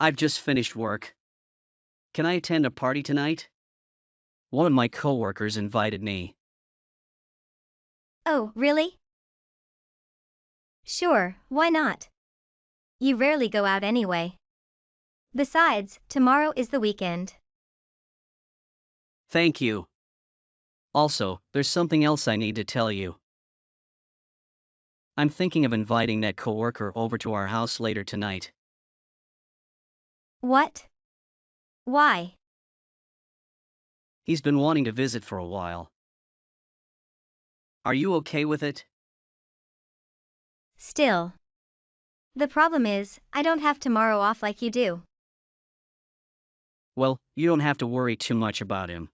I've just finished work. Can I attend a party tonight? One of my coworkers invited me. Oh, really? Sure, why not? You rarely go out anyway. Besides, tomorrow is the weekend. Thank you. Also, there's something else I need to tell you. I'm thinking of inviting that coworker over to our house later tonight. What? Why? He's been wanting to visit for a while. Are you okay with it? Still. The problem is, I don't have tomorrow off like you do. Well, you don't have to worry too much about him.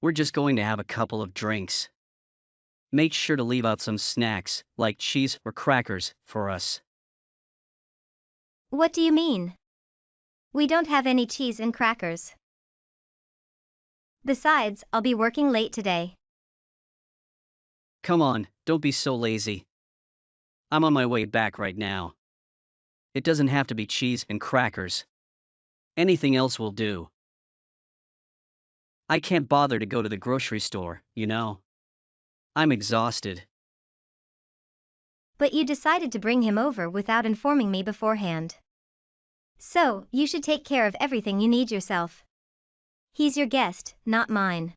We're just going to have a couple of drinks. Make sure to leave out some snacks, like cheese or crackers, for us. What do you mean? We don't have any cheese and crackers. Besides, I'll be working late today. Come on, don't be so lazy. I'm on my way back right now. It doesn't have to be cheese and crackers. Anything else will do. I can't bother to go to the grocery store, you know. I'm exhausted. But you decided to bring him over without informing me beforehand. So, you should take care of everything you need yourself. He's your guest, not mine.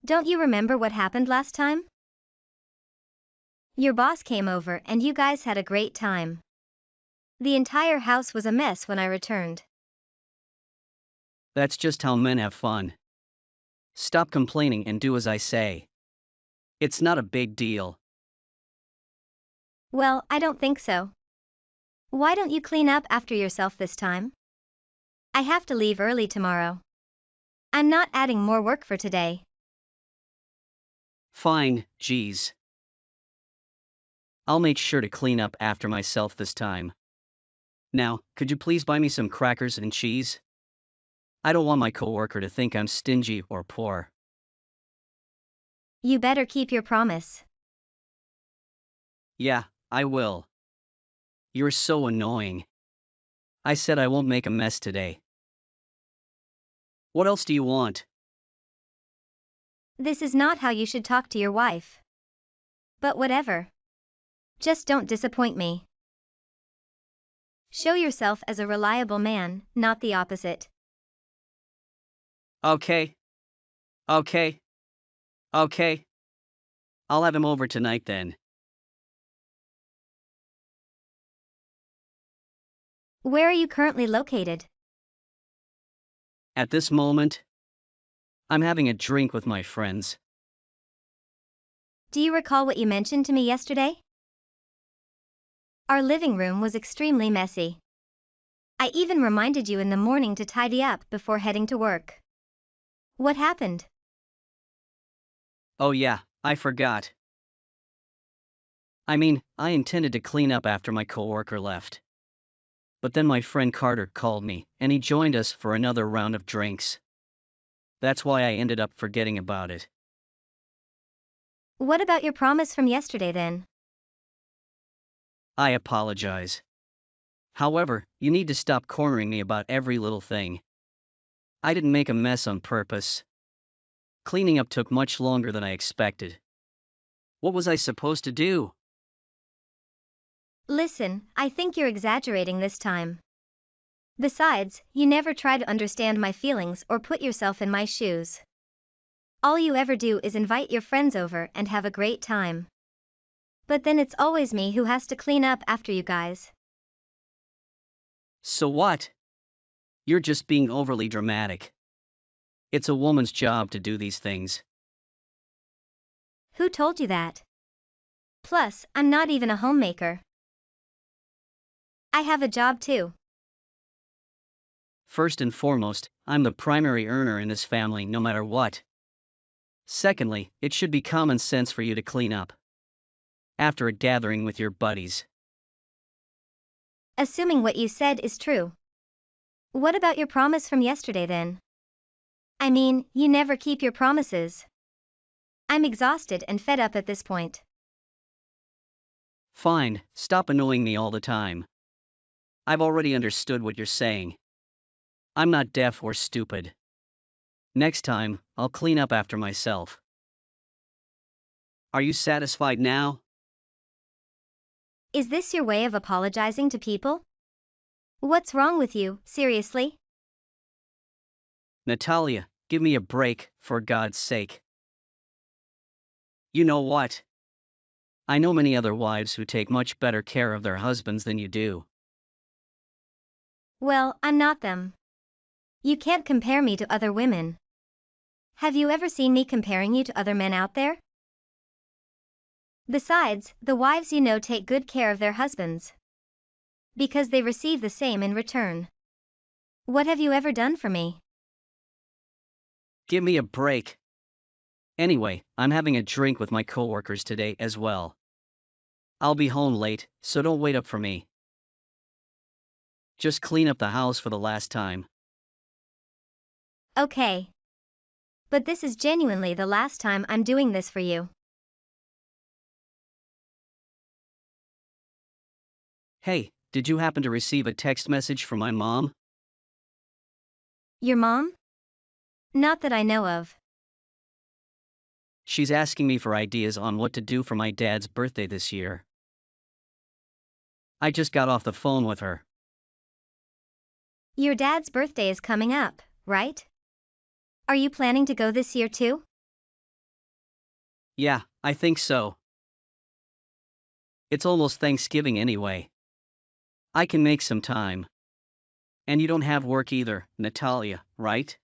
Don't you remember what happened last time? Your boss came over and you guys had a great time. The entire house was a mess when I returned. That's just how men have fun. Stop complaining and do as I say. It's not a big deal. Well, I don't think so. Why don't you clean up after yourself this time? I have to leave early tomorrow. I'm not adding more work for today. Fine, geez. I'll make sure to clean up after myself this time. Now, could you please buy me some crackers and cheese? I don't want my coworker to think I'm stingy or poor. You better keep your promise. Yeah, I will. You're so annoying. I said I won't make a mess today. What else do you want? This is not how you should talk to your wife. But whatever. Just don't disappoint me. Show yourself as a reliable man, not the opposite. Okay. Okay. Okay. I'll have him over tonight then. Where are you currently located? At this moment, I'm having a drink with my friends. Do you recall what you mentioned to me yesterday? Our living room was extremely messy. I even reminded you in the morning to tidy up before heading to work. What happened? Oh yeah, I forgot. I intended to clean up after my coworker left. But then my friend Carter called me, and he joined us for another round of drinks. That's why I ended up forgetting about it. What about your promise from yesterday then? I apologize. However, you need to stop cornering me about every little thing. I didn't make a mess on purpose. Cleaning up took much longer than I expected. What was I supposed to do? Listen, I think you're exaggerating this time. Besides, you never try to understand my feelings or put yourself in my shoes. All you ever do is invite your friends over and have a great time. But then it's always me who has to clean up after you guys. So what? You're just being overly dramatic. It's a woman's job to do these things. Who told you that? Plus, I'm not even a homemaker. I have a job too. First and foremost, I'm the primary earner in this family no matter what. Secondly, it should be common sense for you to clean up after a gathering with your buddies. Assuming what you said is true. What about your promise from yesterday then? I mean, you never keep your promises. I'm exhausted and fed up at this point. Fine, stop annoying me all the time. I've already understood what you're saying. I'm not deaf or stupid. Next time, I'll clean up after myself. Are you satisfied now? Is this your way of apologizing to people? What's wrong with you, seriously? Natalia, give me a break, for God's sake. You know what? I know many other wives who take much better care of their husbands than you do. Well, I'm not them. You can't compare me to other women. Have you ever seen me comparing you to other men out there? Besides, the wives you know take good care of their husbands. Because they receive the same in return. What have you ever done for me? Give me a break. Anyway, I'm having a drink with my coworkers today as well. I'll be home late, so don't wait up for me. Just clean up the house for the last time. Okay. But this is genuinely the last time I'm doing this for you. Hey, did you happen to receive a text message from my mom? Your mom? Not that I know of. She's asking me for ideas on what to do for my dad's birthday this year. I just got off the phone with her. Your dad's birthday is coming up, right? Are you planning to go this year too? Yeah, I think so. It's almost Thanksgiving anyway. I can make some time. And you don't have work either, Natalia, right?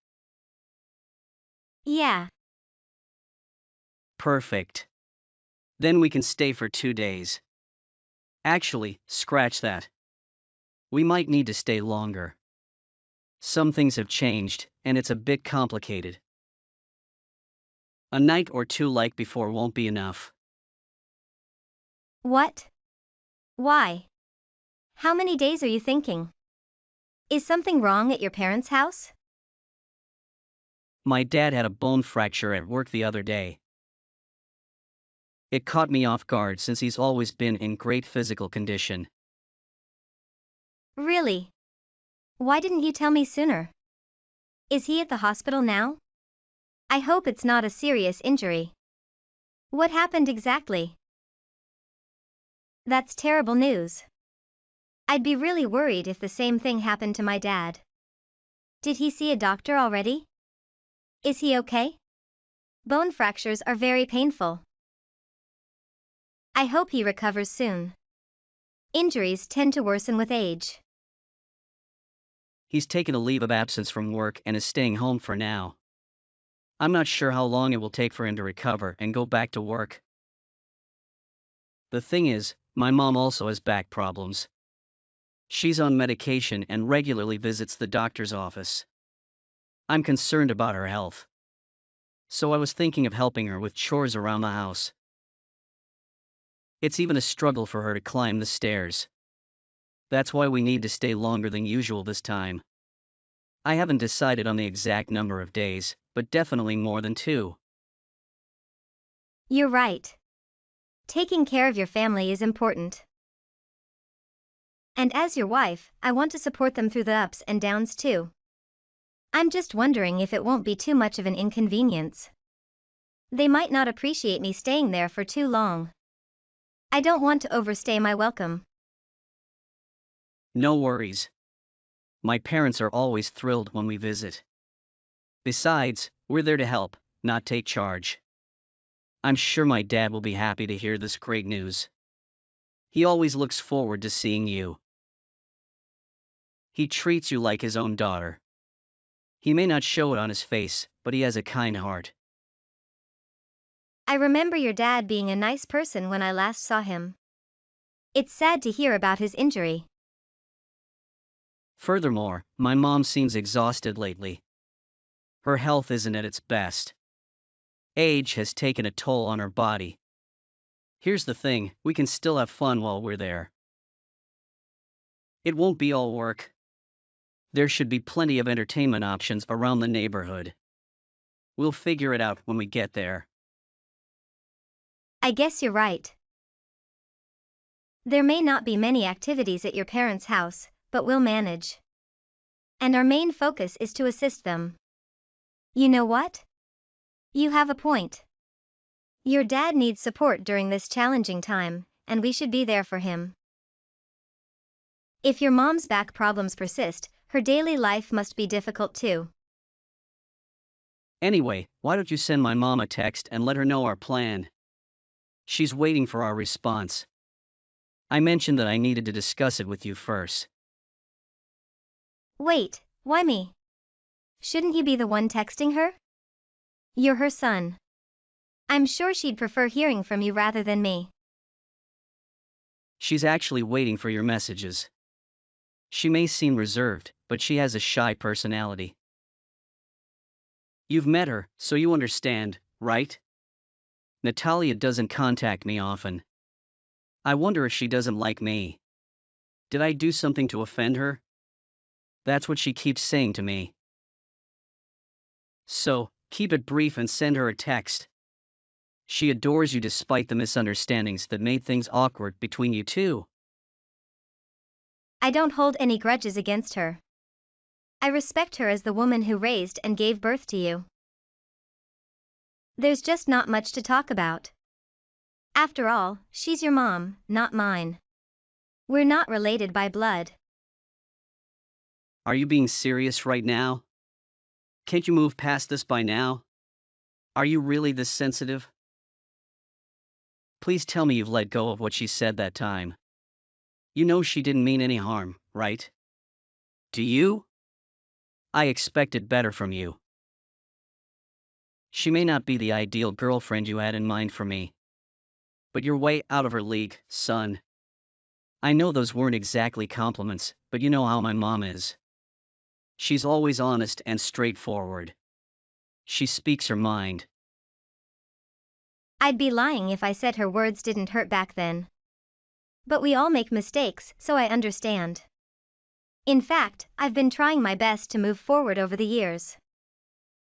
Yeah. Perfect. Then we can stay for 2 days. Actually, scratch that. We might need to stay longer. Some things have changed, and it's a bit complicated. A night or two like before won't be enough. What? Why? How many days are you thinking? Is something wrong at your parents' house? My dad had a bone fracture at work the other day. It caught me off guard since he's always been in great physical condition. Really? Why didn't you tell me sooner? Is he at the hospital now? I hope it's not a serious injury. What happened exactly? That's terrible news. I'd be really worried if the same thing happened to my dad. Did he see a doctor already? Is he okay? Bone fractures are very painful. I hope he recovers soon. Injuries tend to worsen with age. He's taken a leave of absence from work and is staying home for now. I'm not sure how long it will take for him to recover and go back to work. The thing is, my mom also has back problems. She's on medication and regularly visits the doctor's office. I'm concerned about her health. So I was thinking of helping her with chores around the house. It's even a struggle for her to climb the stairs. That's why we need to stay longer than usual this time. I haven't decided on the exact number of days, but definitely more than 2. You're right. Taking care of your family is important. And as your wife, I want to support them through the ups and downs too. I'm just wondering if it won't be too much of an inconvenience. They might not appreciate me staying there for too long. I don't want to overstay my welcome. No worries. My parents are always thrilled when we visit. Besides, we're there to help, not take charge. I'm sure my dad will be happy to hear this great news. He always looks forward to seeing you. He treats you like his own daughter. He may not show it on his face, but he has a kind heart. I remember your dad being a nice person when I last saw him. It's sad to hear about his injury. Furthermore, my mom seems exhausted lately. Her health isn't at its best. Age has taken a toll on her body. Here's the thing, we can still have fun while we're there. It won't be all work. There should be plenty of entertainment options around the neighborhood. We'll figure it out when we get there. I guess you're right. There may not be many activities at your parents' house, but we'll manage. And our main focus is to assist them. You know what? You have a point. Your dad needs support during this challenging time, and we should be there for him. If your mom's back problems persist, her daily life must be difficult too. Anyway, why don't you send my mom a text and let her know our plan? She's waiting for our response. I mentioned that I needed to discuss it with you first. Wait, why me? Shouldn't you be the one texting her? You're her son. I'm sure she'd prefer hearing from you rather than me. She's actually waiting for your messages. She may seem reserved, but she has a shy personality. You've met her, so you understand, right? Natalia doesn't contact me often. I wonder if she doesn't like me. Did I do something to offend her? That's what she keeps saying to me. So, keep it brief and send her a text. She adores you despite the misunderstandings that made things awkward between you two. I don't hold any grudges against her. I respect her as the woman who raised and gave birth to you. There's just not much to talk about. After all, she's your mom, not mine. We're not related by blood. Are you being serious right now? Can't you move past this by now? Are you really this sensitive? Please tell me you've let go of what she said that time. You know she didn't mean any harm, right? Do you? I expected better from you. She may not be the ideal girlfriend you had in mind for me. But you're way out of her league, son. I know those weren't exactly compliments, but you know how my mom is. She's always honest and straightforward. She speaks her mind. I'd be lying if I said her words didn't hurt back then. But we all make mistakes, so I understand. In fact, I've been trying my best to move forward over the years.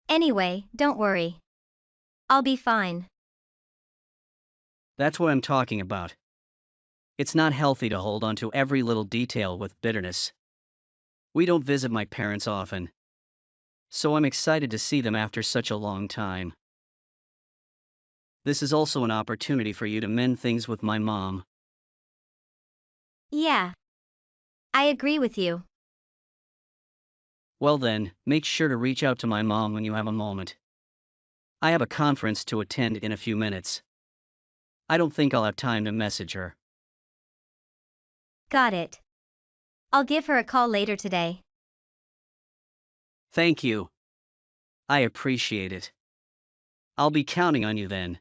Anyway, don't worry. I'll be fine. That's what I'm talking about. It's not healthy to hold on to every little detail with bitterness. We don't visit my parents often. So I'm excited to see them after such a long time. This is also an opportunity for you to mend things with my mom. Yeah. I agree with you. Well then, make sure to reach out to my mom when you have a moment. I have a conference to attend in a few minutes. I don't think I'll have time to message her. Got it. I'll give her a call later today. Thank you. I appreciate it. I'll be counting on you then.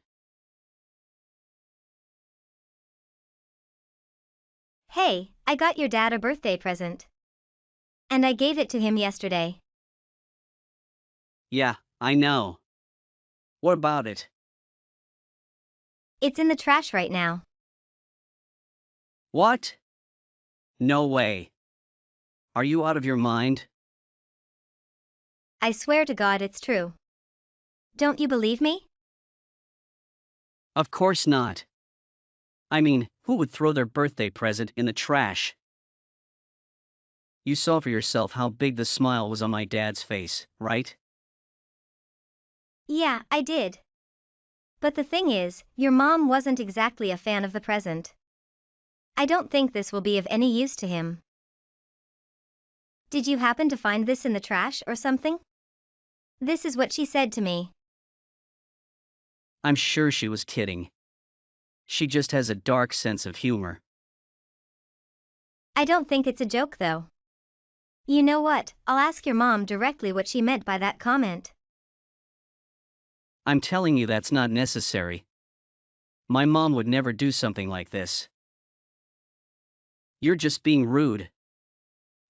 Hey, I got your dad a birthday present. And I gave it to him yesterday. Yeah, I know. What about it? It's in the trash right now. What? No way. Are you out of your mind? I swear to God it's true. Don't you believe me? Of course not. I mean, who would throw their birthday present in the trash? You saw for yourself how big the smile was on my dad's face, right? Yeah, I did. But the thing is, your mom wasn't exactly a fan of the present. I don't think this will be of any use to him. Did you happen to find this in the trash or something? This is what she said to me. I'm sure she was kidding. She just has a dark sense of humor. I don't think it's a joke though. You know what, I'll ask your mom directly what she meant by that comment. I'm telling you that's not necessary. My mom would never do something like this. You're just being rude.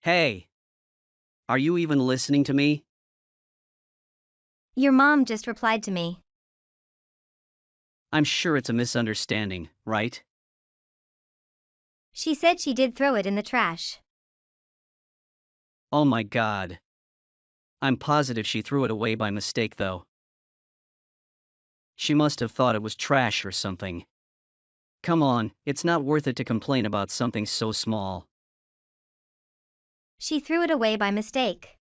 Hey! Are you even listening to me? Your mom just replied to me. I'm sure it's a misunderstanding, right? She said she did throw it in the trash. Oh my god. I'm positive she threw it away by mistake though. She must have thought it was trash or something. Come on, it's not worth it to complain about something so small. She threw it away by mistake.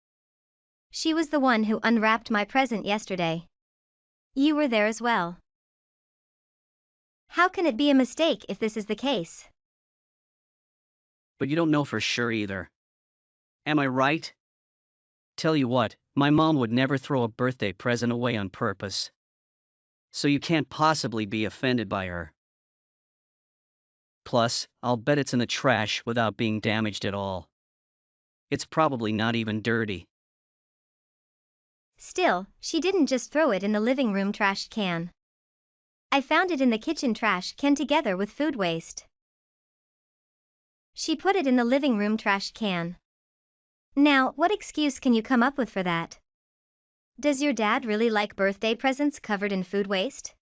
She was the one who unwrapped my present yesterday. You were there as well. How can it be a mistake if this is the case? But you don't know for sure either. Am I right? Tell you what, my mom would never throw a birthday present away on purpose. So you can't possibly be offended by her. Plus, I'll bet it's in the trash without being damaged at all. It's probably not even dirty. Still, she didn't just throw it in the living room trash can. I found it in the kitchen trash can together with food waste. She put it in the living room trash can. Now, what excuse can you come up with for that? Does your dad really like birthday presents covered in food waste?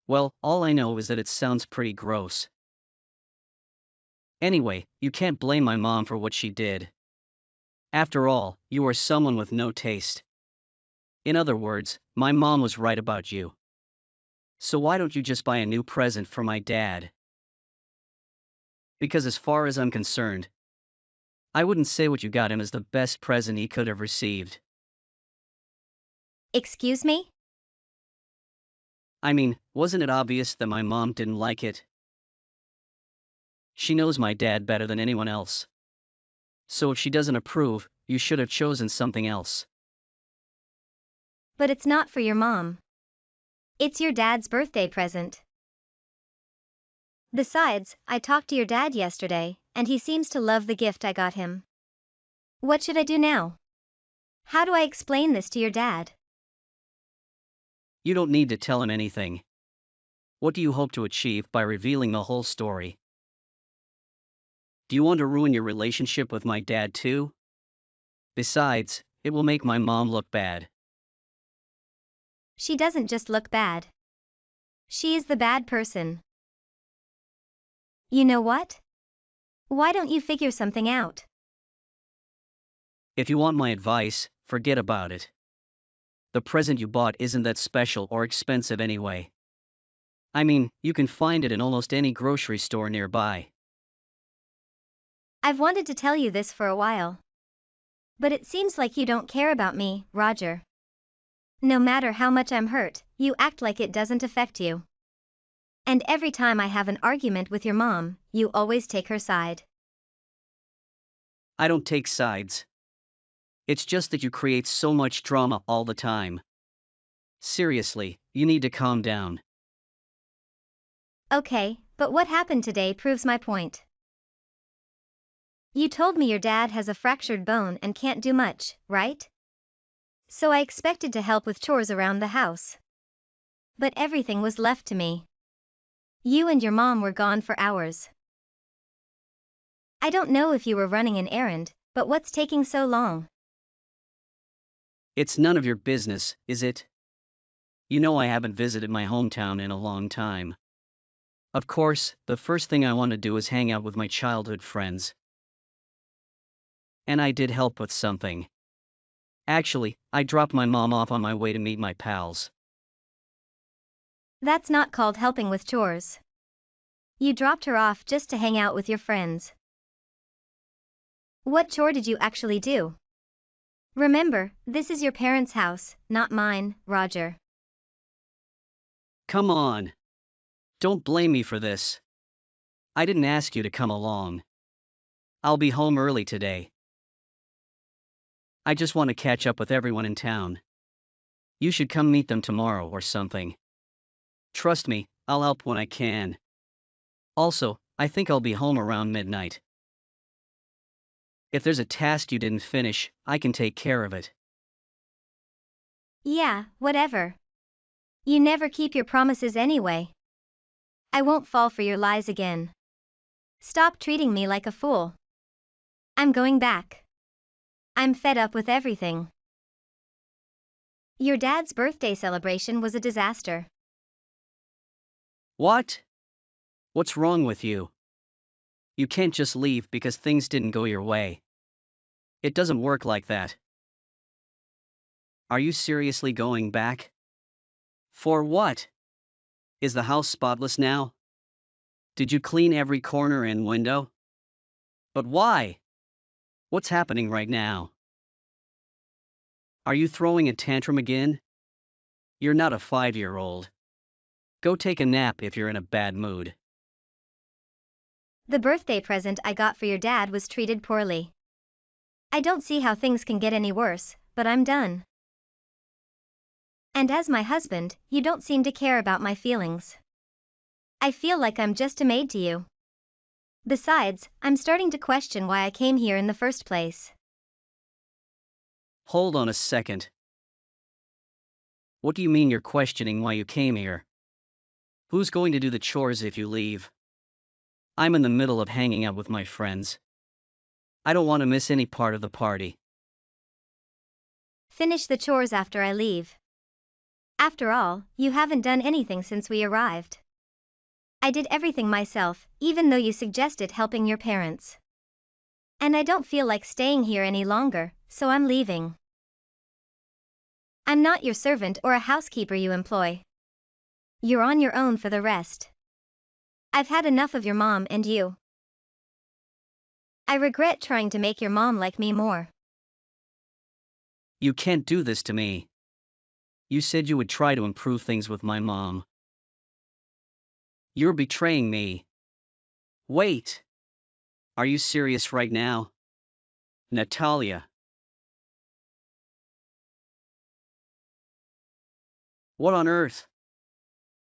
Well, all I know is that it sounds pretty gross. Anyway, you can't blame my mom for what she did. After all, you are someone with no taste. In other words, my mom was right about you. So why don't you just buy a new present for my dad? Because as far as I'm concerned, I wouldn't say what you got him is the best present he could have received. Excuse me? I mean, wasn't it obvious that my mom didn't like it? She knows my dad better than anyone else. So if she doesn't approve, you should have chosen something else. But it's not for your mom. It's your dad's birthday present. Besides, I talked to your dad yesterday, and he seems to love the gift I got him. What should I do now? How do I explain this to your dad? You don't need to tell him anything. What do you hope to achieve by revealing the whole story? Do you want to ruin your relationship with my dad too? Besides, it will make my mom look bad. She doesn't just look bad. She is the bad person. You know what? Why don't you figure something out? If you want my advice, forget about it. The present you bought isn't that special or expensive anyway. I mean, you can find it in almost any grocery store nearby. I've wanted to tell you this for a while. But it seems like you don't care about me, Roger. No matter how much I'm hurt, you act like it doesn't affect you. And every time I have an argument with your mom, you always take her side. I don't take sides. It's just that you create so much drama all the time. Seriously, you need to calm down. Okay, but what happened today proves my point. You told me your dad has a fractured bone and can't do much, right? So I expected to help with chores around the house. But everything was left to me. You and your mom were gone for hours. I don't know if you were running an errand, but what's taking so long? It's none of your business, is it? You know I haven't visited my hometown in a long time. Of course, the first thing I want to do is hang out with my childhood friends. And I did help with something. Actually, I dropped my mom off on my way to meet my pals. That's not called helping with chores. You dropped her off just to hang out with your friends. What chore did you actually do? Remember, this is your parents' house, not mine, Roger. Come on. Don't blame me for this. I didn't ask you to come along. I'll be home early today. I just want to catch up with everyone in town. You should come meet them tomorrow or something. Trust me, I'll help when I can. Also, I think I'll be home around midnight. If there's a task you didn't finish, I can take care of it. Yeah, whatever. You never keep your promises anyway. I won't fall for your lies again. Stop treating me like a fool. I'm going back. I'm fed up with everything. Your dad's birthday celebration was a disaster. What? What's wrong with you? You can't just leave because things didn't go your way. It doesn't work like that. Are you seriously going back? For what? Is the house spotless now? Did you clean every corner and window? But why? What's happening right now? Are you throwing a tantrum again? You're not a 5-year-old. Go take a nap if you're in a bad mood. The birthday present I got for your dad was treated poorly. I don't see how things can get any worse, but I'm done. And as my husband, you don't seem to care about my feelings. I feel like I'm just a maid to you. Besides, I'm starting to question why I came here in the first place. Hold on a second. What do you mean you're questioning why you came here? Who's going to do the chores if you leave? I'm in the middle of hanging out with my friends. I don't want to miss any part of the party. Finish the chores after I leave. After all, you haven't done anything since we arrived. I did everything myself, even though you suggested helping your parents. And I don't feel like staying here any longer, so I'm leaving. I'm not your servant or a housekeeper you employ. You're on your own for the rest. I've had enough of your mom and you. I regret trying to make your mom like me more. You can't do this to me. You said you would try to improve things with my mom. You're betraying me. Wait. Are you serious right now? Natalia. What on earth?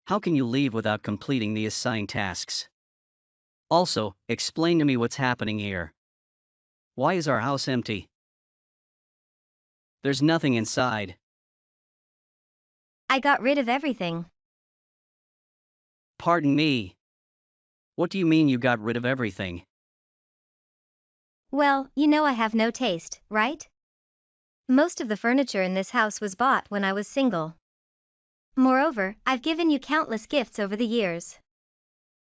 How can you leave without completing the assigned tasks? Also, explain to me what's happening here. Why is our house empty? There's nothing inside. I got rid of everything. Pardon me. What do you mean you got rid of everything? Well, you know I have no taste, right? Most of the furniture in this house was bought when I was single. Moreover, I've given you countless gifts over the years.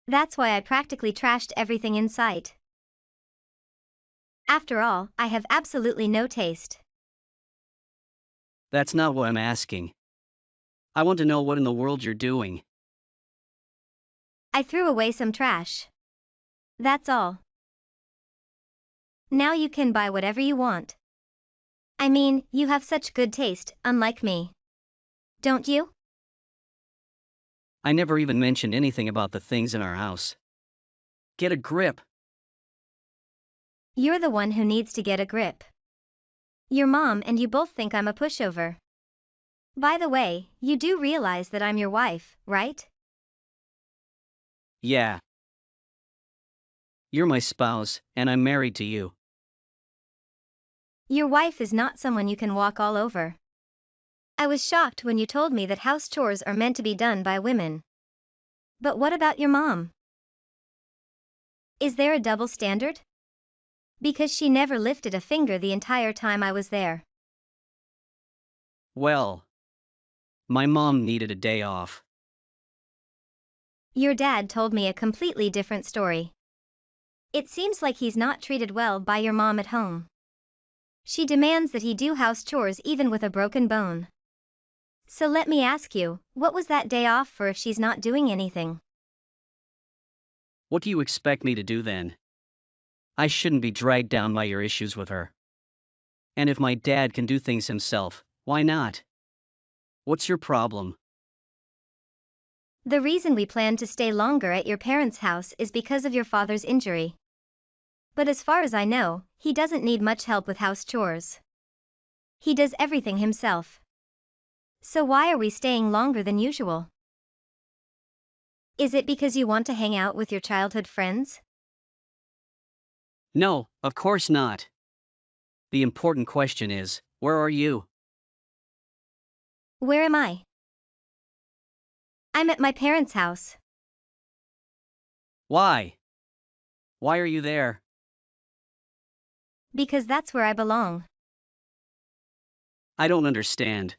That's why I practically trashed everything in sight. After all, I have absolutely no taste. That's not what I'm asking. I want to know what in the world you're doing. I threw away some trash. That's all. Now you can buy whatever you want. I mean, you have such good taste, unlike me. Don't you? I never even mentioned anything about the things in our house. Get a grip. You're the one who needs to get a grip. Your mom and you both think I'm a pushover. By the way, you do realize that I'm your wife, right? Yeah. You're my spouse, and I'm married to you. Your wife is not someone you can walk all over. I was shocked when you told me that house chores are meant to be done by women. But what about your mom? Is there a double standard? Because she never lifted a finger the entire time I was there. Well, my mom needed a day off. Your dad told me a completely different story. It seems like he's not treated well by your mom at home. She demands that he do house chores even with a broken bone. So let me ask you, what was that day off for if she's not doing anything? What do you expect me to do then? I shouldn't be dragged down by your issues with her. And if my dad can do things himself, why not? What's your problem? The reason we plan to stay longer at your parents' house is because of your father's injury. But as far as I know, he doesn't need much help with house chores. He does everything himself. So why are we staying longer than usual? Is it because you want to hang out with your childhood friends? No, of course not. The important question is, where are you? Where am I? I'm at my parents' house. Why? Why are you there? Because that's where I belong. I don't understand.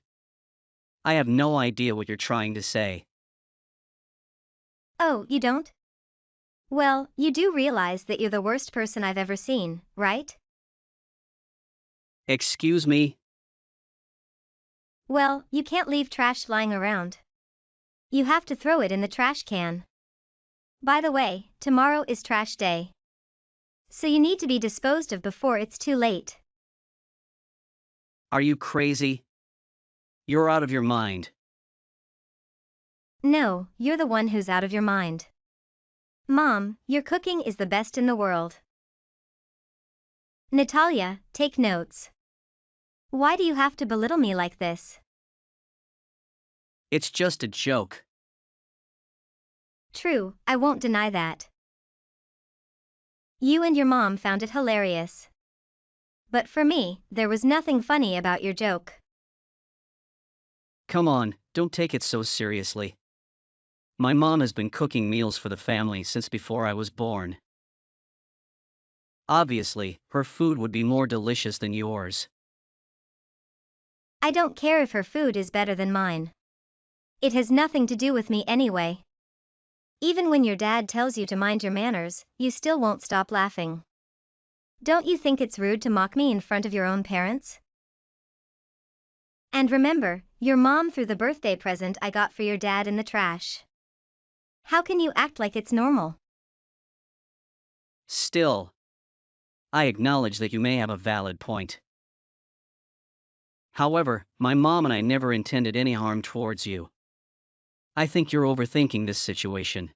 I have no idea what you're trying to say. Oh, you don't? Well, you do realize that you're the worst person I've ever seen, right? Excuse me? Well, you can't leave trash lying around. You have to throw it in the trash can. By the way, tomorrow is trash day. So you need to be disposed of before it's too late. Are you crazy? You're out of your mind. No, you're the one who's out of your mind. Mom, your cooking is the best in the world. Natalia, take notes. Why do you have to belittle me like this? It's just a joke. True, I won't deny that. You and your mom found it hilarious. But for me, there was nothing funny about your joke. Come on, don't take it so seriously. My mom has been cooking meals for the family since before I was born. Obviously, her food would be more delicious than yours. I don't care if her food is better than mine. It has nothing to do with me anyway. Even when your dad tells you to mind your manners, you still won't stop laughing. Don't you think it's rude to mock me in front of your own parents? And remember, your mom threw the birthday present I got for your dad in the trash. How can you act like it's normal? Still, I acknowledge that you may have a valid point. However, my mom and I never intended any harm towards you. I think you're overthinking this situation.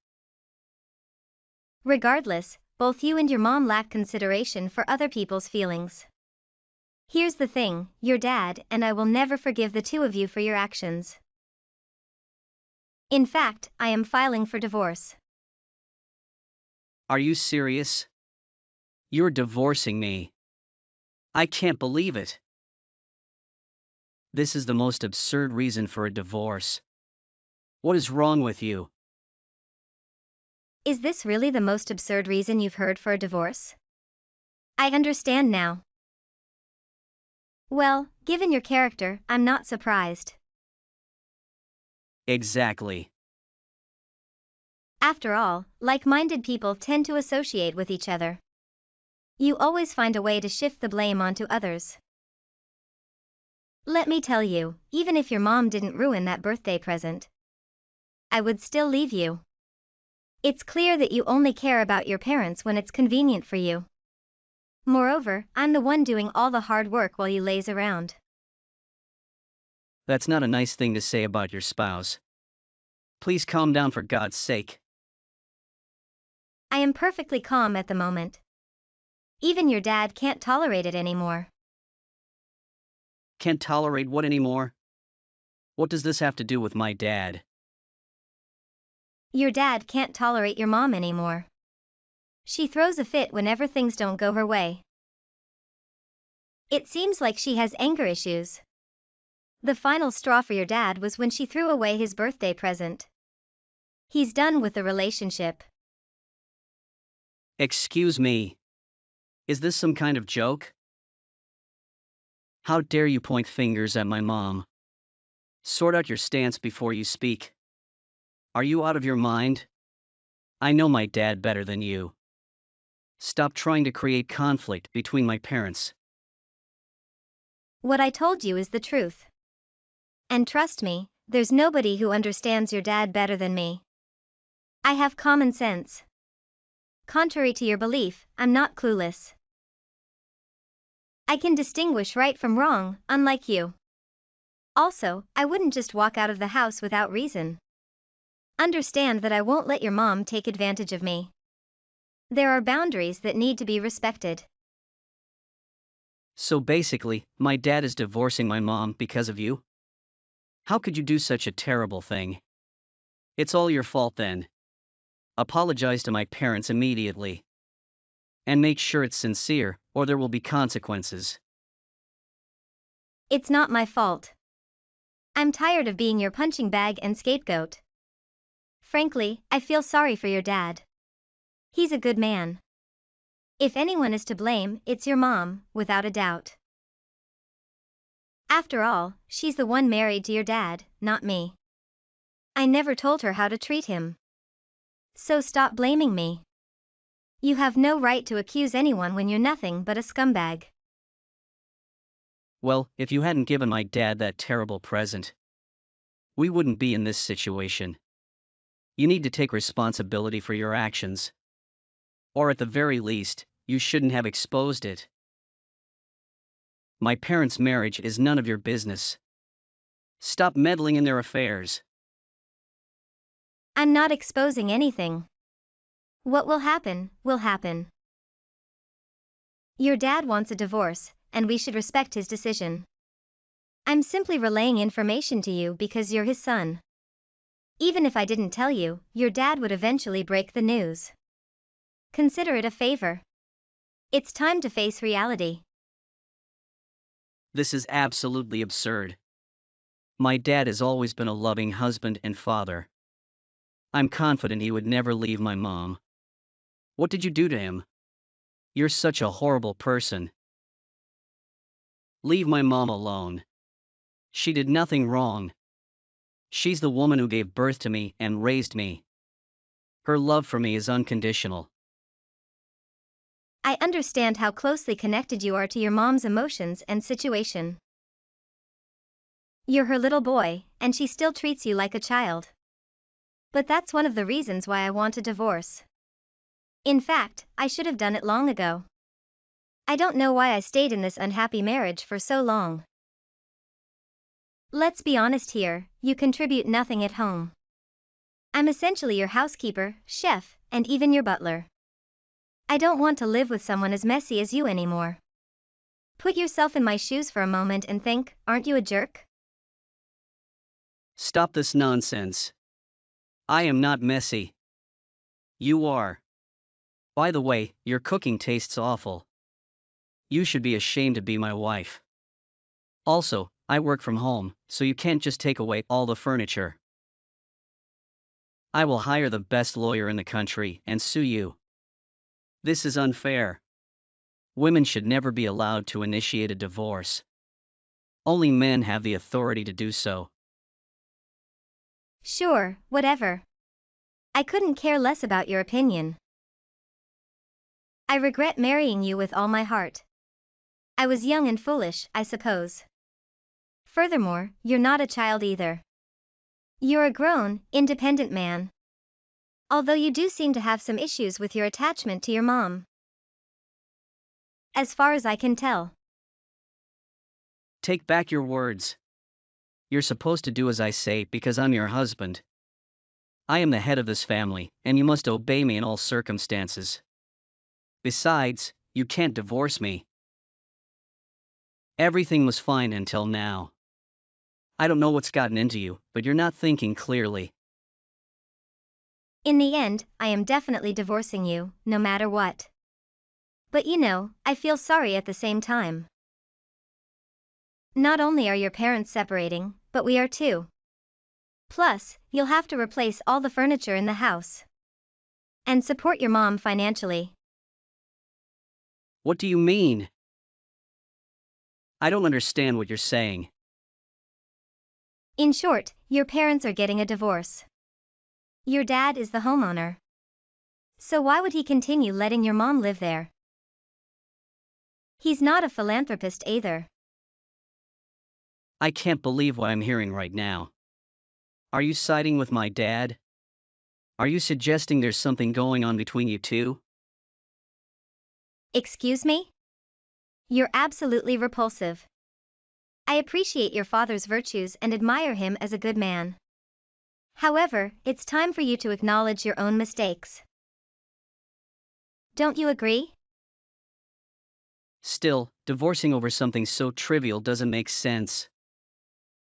Regardless, both you and your mom lack consideration for other people's feelings. Here's the thing, your dad and I will never forgive the two of you for your actions. In fact, I am filing for divorce. Are you serious? You're divorcing me. I can't believe it. This is the most absurd reason for a divorce. What is wrong with you? Is this really the most absurd reason you've heard for a divorce? I understand now. Well, given your character, I'm not surprised. Exactly. After all, like-minded people tend to associate with each other. You always find a way to shift the blame onto others. Let me tell you, even if your mom didn't ruin that birthday present, I would still leave you. It's clear that you only care about your parents when it's convenient for you. Moreover, I'm the one doing all the hard work while you laze around. That's not a nice thing to say about your spouse. Please calm down for God's sake. I am perfectly calm at the moment. Even your dad can't tolerate it anymore. Can't tolerate what anymore? What does this have to do with my dad? Your dad can't tolerate your mom anymore. She throws a fit whenever things don't go her way. It seems like she has anger issues. The final straw for your dad was when she threw away his birthday present. He's done with the relationship. Excuse me. Is this some kind of joke? How dare you point fingers at my mom? Sort out your stance before you speak. Are you out of your mind? I know my dad better than you. Stop trying to create conflict between my parents. What I told you is the truth. And trust me, there's nobody who understands your dad better than me. I have common sense. Contrary to your belief, I'm not clueless. I can distinguish right from wrong, unlike you. Also, I wouldn't just walk out of the house without reason. Understand that I won't let your mom take advantage of me. There are boundaries that need to be respected. So basically, my dad is divorcing my mom because of you? How could you do such a terrible thing? It's all your fault then. Apologize to my parents immediately. And make sure it's sincere, or there will be consequences. It's not my fault. I'm tired of being your punching bag and scapegoat. Frankly, I feel sorry for your dad. He's a good man. If anyone is to blame, it's your mom, without a doubt. After all, she's the one married to your dad, not me. I never told her how to treat him. So stop blaming me. You have no right to accuse anyone when you're nothing but a scumbag. Well, if you hadn't given my dad that terrible present, we wouldn't be in this situation. You need to take responsibility for your actions. Or at the very least, You shouldn't have exposed it. My parents' marriage is none of your business. Stop meddling in their affairs. I'm not exposing anything. What will happen, will happen. Your dad wants a divorce, and we should respect his decision. I'm simply relaying information to you because you're his son. Even if I didn't tell you, your dad would eventually break the news. Consider it a favor. It's time to face reality. This is absolutely absurd. My dad has always been a loving husband and father. I'm confident he would never leave my mom. What did you do to him? You're such a horrible person. Leave my mom alone. She did nothing wrong. She's the woman who gave birth to me and raised me. Her love for me is unconditional. I understand how closely connected you are to your mom's emotions and situation. You're her little boy, and she still treats you like a child. But that's one of the reasons why I want a divorce. In fact, I should have done it long ago. I don't know why I stayed in this unhappy marriage for so long. Let's be honest here, you contribute nothing at home. I'm essentially your housekeeper, chef, and even your butler. I don't want to live with someone as messy as you anymore. Put yourself in my shoes for a moment and think, aren't you a jerk? Stop this nonsense. I am not messy. You are. By the way, your cooking tastes awful. You should be ashamed to be my wife. Also, I work from home, so you can't just take away all the furniture. I will hire the best lawyer in the country and sue you. This is unfair. Women should never be allowed to initiate a divorce. Only men have the authority to do so. Sure, whatever. I couldn't care less about your opinion. I regret marrying you with all my heart. I was young and foolish, I suppose. Furthermore, you're not a child either. You're a grown, independent man. Although you do seem to have some issues with your attachment to your mom. As far as I can tell. Take back your words. You're supposed to do as I say because I'm your husband. I am the head of this family, and you must obey me in all circumstances. Besides, you can't divorce me. Everything was fine until now. I don't know what's gotten into you, but you're not thinking clearly. In the end, I am definitely divorcing you, no matter what. But you know, I feel sorry at the same time. Not only are your parents separating, but we are too. Plus, you'll have to replace all the furniture in the house. And support your mom financially. What do you mean? I don't understand what you're saying. In short, your parents are getting a divorce. Your dad is the homeowner. So why would he continue letting your mom live there? He's not a philanthropist either. I can't believe what I'm hearing right now. Are you siding with my dad? Are you suggesting there's something going on between you two? Excuse me? You're absolutely repulsive. I appreciate your father's virtues and admire him as a good man. However, it's time for you to acknowledge your own mistakes. Don't you agree? Still, divorcing over something so trivial doesn't make sense.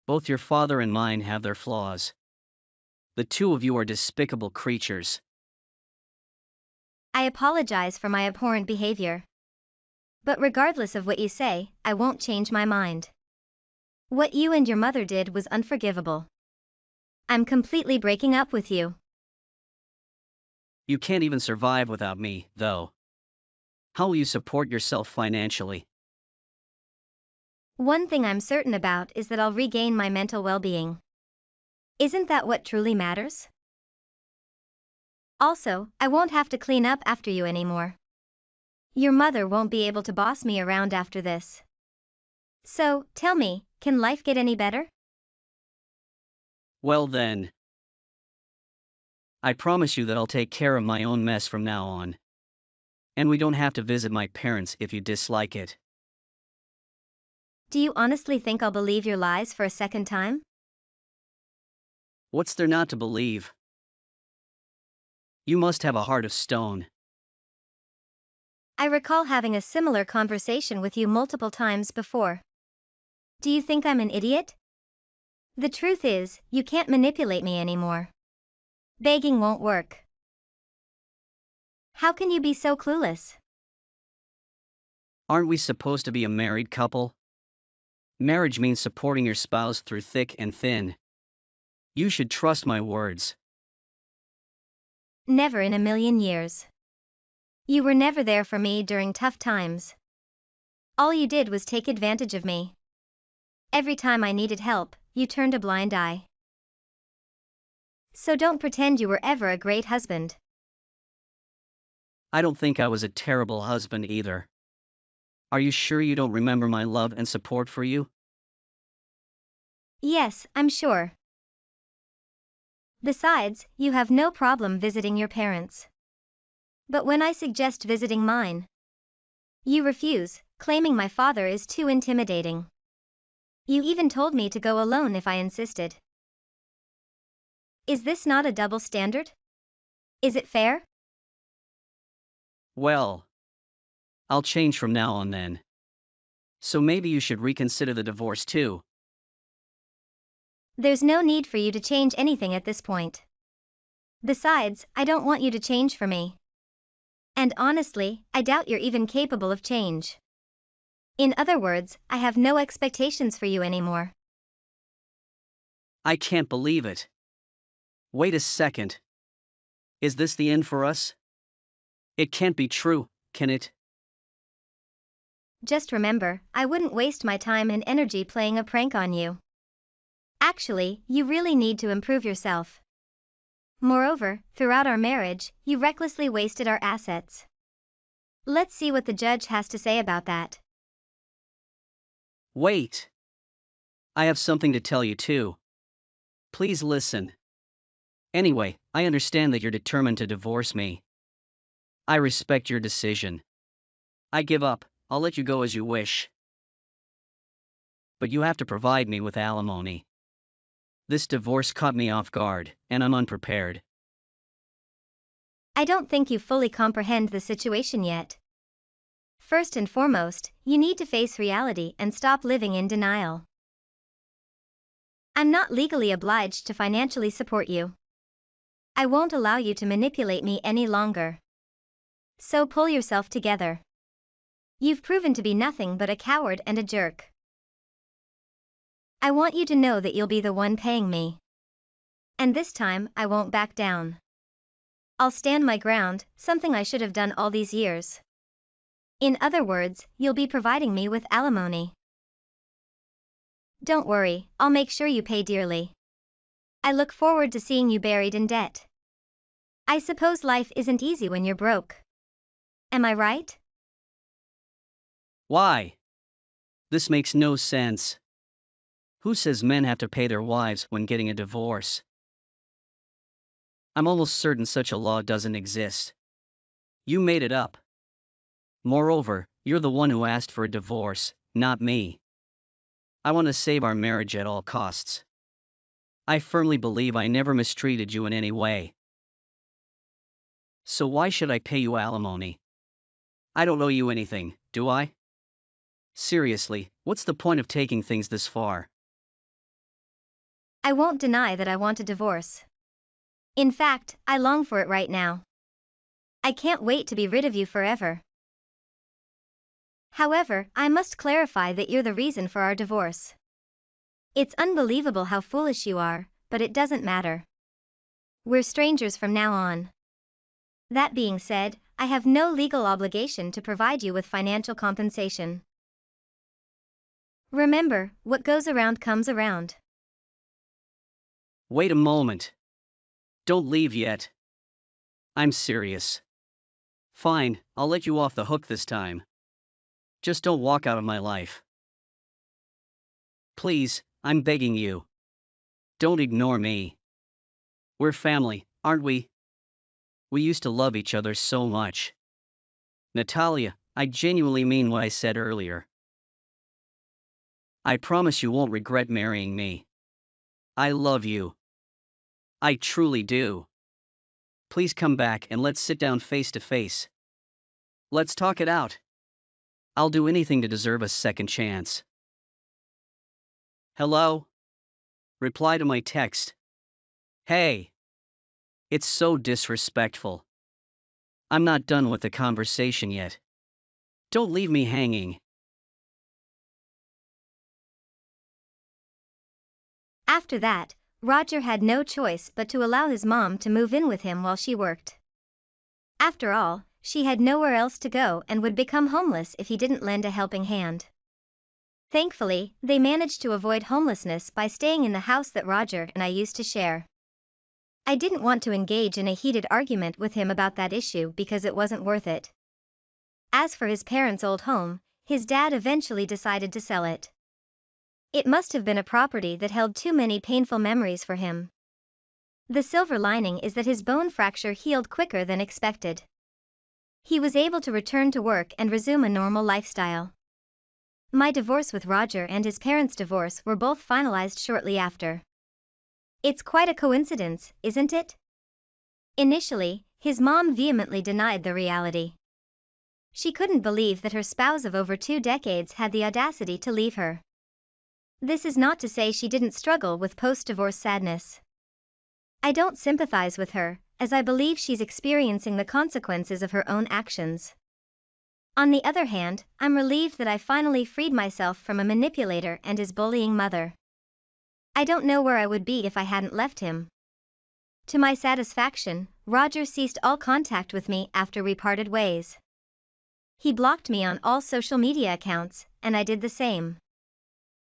Both your father and mine have their flaws. The two of you are despicable creatures. I apologize for my abhorrent behavior. But regardless of what you say, I won't change my mind. What you and your mother did was unforgivable. I'm completely breaking up with you. You can't even survive without me, though. How will you support yourself financially? One thing I'm certain about is that I'll regain my mental well-being. Isn't that what truly matters? Also, I won't have to clean up after you anymore. Your mother won't be able to boss me around after this. So, tell me, can life get any better? Well then. I promise you that I'll take care of my own mess from now on. And we don't have to visit my parents if you dislike it. Do you honestly think I'll believe your lies for a second time? What's there not to believe? You must have a heart of stone. I recall having a similar conversation with you multiple times before. Do you think I'm an idiot? The truth is, you can't manipulate me anymore. Begging won't work. How can you be so clueless? Aren't we supposed to be a married couple? Marriage means supporting your spouse through thick and thin. You should trust my words. Never in a million years. You were never there for me during tough times. All you did was take advantage of me. Every time I needed help, you turned a blind eye. So don't pretend you were ever a great husband. I don't think I was a terrible husband either. Are you sure you don't remember my love and support for you? Yes, I'm sure. Besides, you have no problem visiting your parents. But when I suggest visiting mine, you refuse, claiming my father is too intimidating. You even told me to go alone if I insisted. Is this not a double standard? Is it fair? Well, I'll change from now on then. So maybe you should reconsider the divorce too. There's no need for you to change anything at this point. Besides, I don't want you to change for me. And honestly, I doubt you're even capable of change. In other words, I have no expectations for you anymore. I can't believe it. Wait a second. Is this the end for us? It can't be true, can it? Just remember, I wouldn't waste my time and energy playing a prank on you. Actually, you really need to improve yourself. Moreover, throughout our marriage, you recklessly wasted our assets. Let's see what the judge has to say about that. Wait. I have something to tell you too. Please listen. Anyway, I understand that you're determined to divorce me. I respect your decision. I give up, I'll let you go as you wish. But you have to provide me with alimony. This divorce caught me off guard, and I'm unprepared. I don't think you fully comprehend the situation yet. First and foremost, you need to face reality and stop living in denial. I'm not legally obliged to financially support you. I won't allow you to manipulate me any longer. So pull yourself together. You've proven to be nothing but a coward and a jerk. I want you to know that you'll be the one paying me. And this time, I won't back down. I'll stand my ground, something I should have done all these years. In other words, you'll be providing me with alimony. Don't worry, I'll make sure you pay dearly. I look forward to seeing you buried in debt. I suppose life isn't easy when you're broke. Am I right? Why? This makes no sense. Who says men have to pay their wives when getting a divorce? I'm almost certain such a law doesn't exist. You made it up. Moreover, you're the one who asked for a divorce, not me. I want to save our marriage at all costs. I firmly believe I never mistreated you in any way. So why should I pay you alimony? I don't owe you anything, do I? Seriously, what's the point of taking things this far? I won't deny that I want a divorce. In fact, I long for it right now. I can't wait to be rid of you forever. However, I must clarify that you're the reason for our divorce. It's unbelievable how foolish you are, but it doesn't matter. We're strangers from now on. That being said, I have no legal obligation to provide you with financial compensation. Remember, what goes around comes around. Wait a moment. Don't leave yet. I'm serious. Fine, I'll let you off the hook this time. Just don't walk out of my life. Please, I'm begging you. Don't ignore me. We're family, aren't we? We used to love each other so much. Natalia, I genuinely mean what I said earlier. I promise you won't regret marrying me. I love you. I truly do. Please come back and let's sit down face to face. Let's talk it out. I'll do anything to deserve a second chance. Hello? Reply to my text. Hey. It's so disrespectful. I'm not done with the conversation yet. Don't leave me hanging. After that, Roger had no choice but to allow his mom to move in with him while she worked. After all, she had nowhere else to go and would become homeless if he didn't lend a helping hand. Thankfully, they managed to avoid homelessness by staying in the house that Roger and I used to share. I didn't want to engage in a heated argument with him about that issue because it wasn't worth it. As for his parents' old home, his dad eventually decided to sell it. It must have been a property that held too many painful memories for him. The silver lining is that his bone fracture healed quicker than expected. He was able to return to work and resume a normal lifestyle. My divorce with Roger and his parents' divorce were both finalized shortly after. It's quite a coincidence, isn't it? Initially, his mom vehemently denied the reality. She couldn't believe that her spouse of over 2 decades had the audacity to leave her. This is not to say she didn't struggle with post-divorce sadness. I don't sympathize with her, as I believe she's experiencing the consequences of her own actions. On the other hand, I'm relieved that I finally freed myself from a manipulator and his bullying mother. I don't know where I would be if I hadn't left him. To my satisfaction, Roger ceased all contact with me after we parted ways. He blocked me on all social media accounts, and I did the same.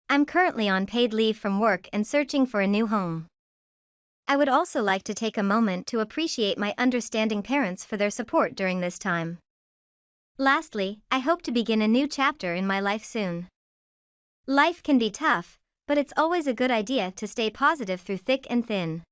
I'm currently on paid leave from work and searching for a new home. I would also like to take a moment to appreciate my understanding parents for their support during this time. Lastly, I hope to begin a new chapter in my life soon. Life can be tough, but it's always a good idea to stay positive through thick and thin.